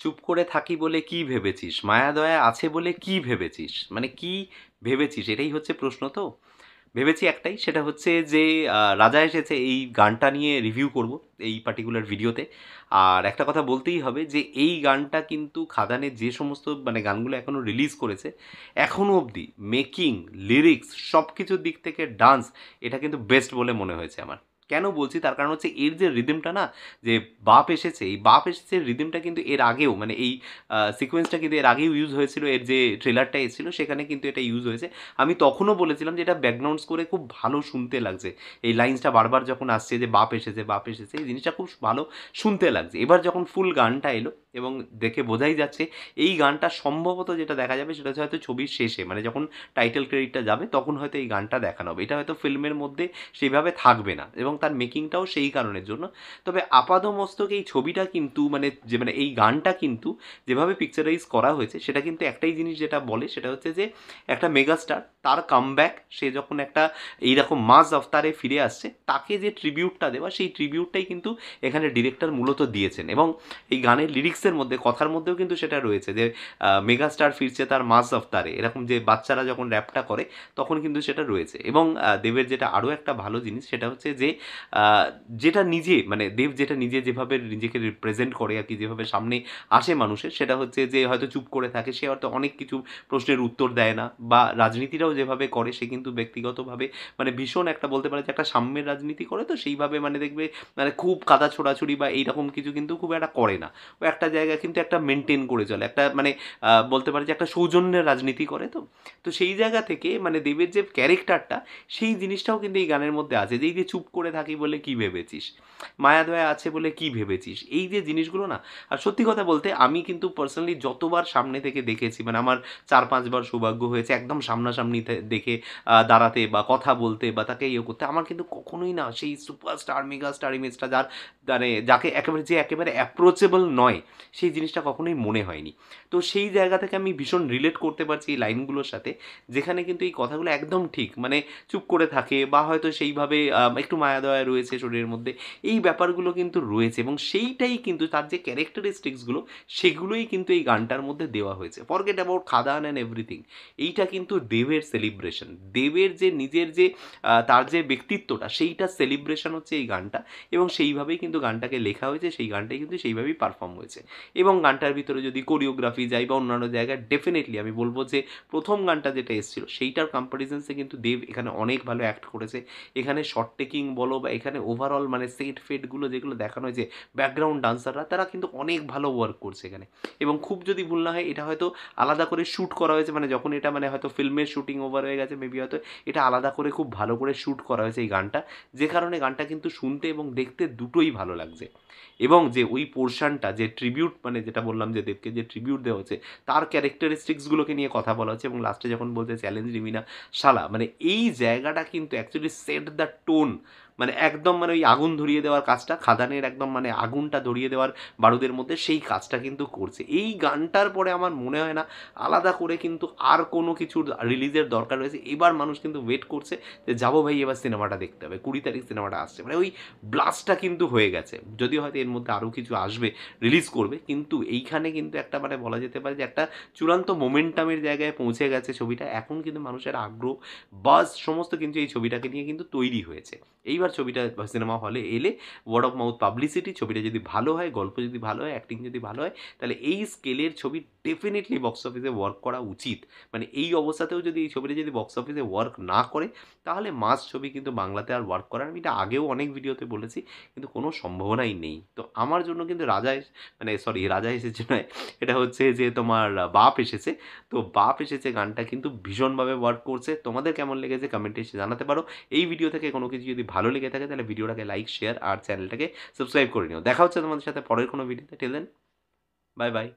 চুপ করে থাকি বলে কি ভেবেছিস? মায়া দয়া আছে বলে কি ভেবেছিস? মানে কি ভেবেছিস? এটাই হচ্ছে প্রশ্ন তো। ভেবেছি একটাই, সেটা হচ্ছে যে রাজা এসেছে এই গানটা নিয়ে রিভিউ করব এই পার্টিকুলার ভিডিওতে। আর একটা কথা বলতেই হবে যে এই গানটা কিন্তু খাদানের যে সমস্ত মানে গানগুলো এখনও রিলিজ করেছে, এখনও অবধি মেকিং, লিরিক্স সব কিছুর দিক থেকে ডান্স, এটা কিন্তু বেস্ট বলে মনে হয়েছে আমার। কেন বলছি? তার কারণ হচ্ছে এর যে রিদমটা না, যে বাপ এসেছে, এই বাপ এসেছে রিদমটা কিন্তু এর আগেও মানে এই সিকোয়েন্সটা কিন্তু এর আগেও ইউজ হয়েছিল, এর যে ট্রেলারটা এসেছিল সেখানে কিন্তু এটা ইউজ হয়েছে। আমি তখনও বলেছিলাম যে এটা ব্যাকগ্রাউন্ড স্কোরে খুব ভালো শুনতে লাগছে। এই লাইন্সটা বারবার যখন আসছে যে বাপ এসেছে, বাপ এসেছে, এই জিনিসটা খুব ভালো শুনতে লাগছে। এবার যখন ফুল গানটা এলো এবং দেখে বোঝাই যাচ্ছে এই গানটা সম্ভবত যেটা দেখা যাবে সেটা হচ্ছে হয়তো ছবির শেষে, মানে যখন টাইটেল ক্রেডিটটা যাবে তখন হয়তো এই গানটা দেখানো হবে। এটা হয়তো ফিল্মের মধ্যে সেইভাবে থাকবে না এবং তার মেকিংটাও সেই কারণের জন্য। তবে আপাদমস্তক এই ছবিটা কিন্তু মানে এই গানটা কিন্তু যেভাবে পিকচারাইজ করা হয়েছে সেটা কিন্তু একটাই জিনিস যেটা বলে সেটা হচ্ছে যে একটা মেগাস্টার তার কামব্যাক, সে যখন একটা এইরকম মাস আফতারে ফিরে আসছে তাকে যে ট্রিবিউটটা দেওয়া, সেই ট্রিবিউটটাই কিন্তু এখানে ডিরেক্টর মূলত দিয়েছেন। এবং এই গানের লিরিক্সের মধ্যে, কথার মধ্যেও কিন্তু সেটা রয়েছে যে মেগাস্টার ফিরছে তার মাস আফতারে, এরকম যে বাচ্চারা যখন র্যাপটা করে তখন কিন্তু সেটা রয়েছে। এবং দেবের যেটা আরও একটা ভালো জিনিস সেটা হচ্ছে যে যেটা নিজে মানে দেব যেটা নিজে যেভাবে নিজেকে রিপ্রেজেন্ট করে আর কি, যেভাবে সামনে আসে মানুষের, সেটা হচ্ছে যে হয়তো চুপ করে থাকে, সে হয়তো অনেক কিছু প্রশ্নের উত্তর দেয় না, বা রাজনীতিটাও যেভাবে করে সে কিন্তু ব্যক্তিগতভাবে মানে ভীষণ একটা বলতে পারে যে একটা সাম্যের রাজনীতি করে, তো সেইভাবে মানে দেখবে মানে খুব কাদা ছোড়াছুড়ি বা এইরকম কিছু কিন্তু খুব একটা করে না। ও একটা জায়গায় কিন্তু একটা মেনটেন করে চলে, একটা মানে বলতে পারে যে একটা সৌজন্যের রাজনীতি করে। তো তো সেই জায়গা থেকে মানে দেবের যে ক্যারেক্টারটা, সেই জিনিসটাও কিন্তু এই গানের মধ্যে আছে, যে এই যে চুপ করে থাকি বলে কি ভেবেছিস, মায়া দয়া আছে বলে কি ভেবেছিস, এই যে জিনিসগুলো না। আর সত্যি কথা বলতে আমি কিন্তু পার্সোনালি যতবার সামনে থেকে দেখেছি, মানে আমার 4-5 বার সৌভাগ্য হয়েছে একদম সামনাসামনি দেখে দাঁড়াতে বা কথা বলতে বা তাকে ইয়ে করতে, আমার কিন্তু কখনোই না সেই সুপারস্টার মেগাস্টার ইমেজটা যার মানে যাকে একেবারে যে একেবারে অ্যাপ্রোচেবল নয়, সেই জিনিসটা কখনোই মনে হয়নি। তো সেই জায়গা থেকে আমি ভীষণ রিলেট করতে পারছি এই লাইনগুলোর সাথে, যেখানে কিন্তু এই কথাগুলো একদম ঠিক, মানে চুপ করে থাকে বা হয়তো সেইভাবে একটু মায়া দয়া রয়েছে শরীরের মধ্যে, এই ব্যাপারগুলো কিন্তু রয়েছে এবং সেইটাই কিন্তু তার যে ক্যারেক্টারিস্টিক্সগুলো সেগুলোই কিন্তু এই গানটার মধ্যে দেওয়া হয়েছে। Forget about Khadaan and everything, এইটা কিন্তু দেবের সেলিব্রেশন, দেবের যে নিজের যে তার যে ব্যক্তিত্বটা সেইটা সেলিব্রেশন হচ্ছে এই গানটা। এবং সেইভাবেই কিন্তু গানটাকে লেখা হয়েছে, সেই গানটাই কিন্তু সেইভাবেই পারফর্ম হয়েছে। এবং গানটার ভিতরে যদি কোরিওগ্রাফি যাই বা অন্যান্য জায়গায়, ডেফিনেটলি আমি বলবো যে প্রথম গানটা যেটা এসেছিল সেইটার কম্পারিজনসে কিন্তু দেব এখানে অনেক ভালো অ্যাক্ট করেছে। এখানে শর্ট টেকিং বলো বা এখানে ওভারঅল মানে সেট ফেটগুলো যেগুলো দেখানো হয়েছে, ব্যাকগ্রাউন্ড ডান্সাররা তারা কিন্তু অনেক ভালো ওয়ার্ক করছে এখানে। এবং খুব যদি ভুল না হয় এটা হয়তো আলাদা করে শ্যুট করা হয়েছে, মানে যখন এটা মানে হয়তো ফিল্মের শ্যুটিং ওভার হয়ে গেছে মেবি, হয়তো এটা আলাদা করে খুব ভালো করে শ্যুট করা হয়েছে এই গানটা, যে কারণে গানটা কিন্তু শুনতে এবং দেখতে দুটোই ভালো লাগছে। এবং যে ওই পোর্শনটা যে ট্রিবিউট, মানে যেটা বললাম যে দেবকে যে ট্রিবিউট দেওয়া হচ্ছে, তার ক্যারেক্টারিস্টিক্সগুলোকে নিয়ে কথা বলা হচ্ছে এবং লাস্টে যখন বলছে চ্যালেঞ্জ রিমিনা শালা, মানে এই জায়গাটা কিন্তু অ্যাকচুয়ালি সেট দ্য টোন, মানে একদম মানে ওই আগুন ধরিয়ে দেওয়ার কাজটা, খাদানের একদম মানে আগুনটা ধরিয়ে দেওয়ার বারুদের মধ্যে সেই কাজটা কিন্তু করছে। এই গানটার পরে আমার মনে হয় না আলাদা করে কিন্তু আর কোনো কিছুর রিলিজের দরকার রয়েছে। এবার মানুষ কিন্তু ওয়েট করছে যে যাবো ভাই এবার সিনেমাটা দেখতে হবে, 20 তারিখ সিনেমাটা আসছে, মানে ওই ব্লাস্টটা কিন্তু হয়ে গেছে। যদিও হয়তো এর মধ্যে আরও কিছু আসবে, রিলিজ করবে, কিন্তু এইখানে কিন্তু একটা মানে বলা যেতে পারে যে একটা চূড়ান্ত মোমেন্টামের জায়গায় পৌঁছে গেছে ছবিটা। এখন কিন্তু মানুষের আগ্রহ, বাজ সমস্ত কিন্তু এই ছবিটাকে নিয়ে কিন্তু তৈরি হয়েছে। এইবার ছবিটা সিনেমা হলে এলে ওয়ার্ড অফ মাউথ পাবলিসিটি, ছবিটা যদি ভালো হয়, গল্প যদি ভালো হয়, অ্যাক্টিং যদি ভালো হয়, তাহলে এই স্কেলের ছবি ডেফিনেটলি বক্স অফিসে ওয়ার্ক করা উচিত। মানে এই অবস্থাতেও যদি এই ছবিটা যদি বক্স অফিসে ওয়ার্ক না করে, তাহলে মাস ছবি কিন্তু বাংলাতে আর ওয়ার্ক করার, আমি এটা আগেও অনেক ভিডিওতে বলেছি, কিন্তু কোনো সম্ভাবনাই নেই। তো আমার জন্য কিন্তু মানে সরি রাজা এসেছে নয়, এটা হচ্ছে যে তোমার বাপ এসেছে। তো বাপ এসেছে গানটা কিন্তু ভীষণভাবে ওয়ার্ক করছে। তোমাদের কেমন লেগেছে কমেন্টে এসে জানাতে পারো। এই ভিডিও থেকে কোনো কিছু যদি ভালো লেগে থাকে তাহলে ভিডিওটাকে লাইক, শেয়ার আর চ্যানেলটাকে সাবস্ক্রাইব করে নিও। দেখা হচ্ছে তোমাদের সাথে পরের কোনো ভিডিওতে। Till then, bye by.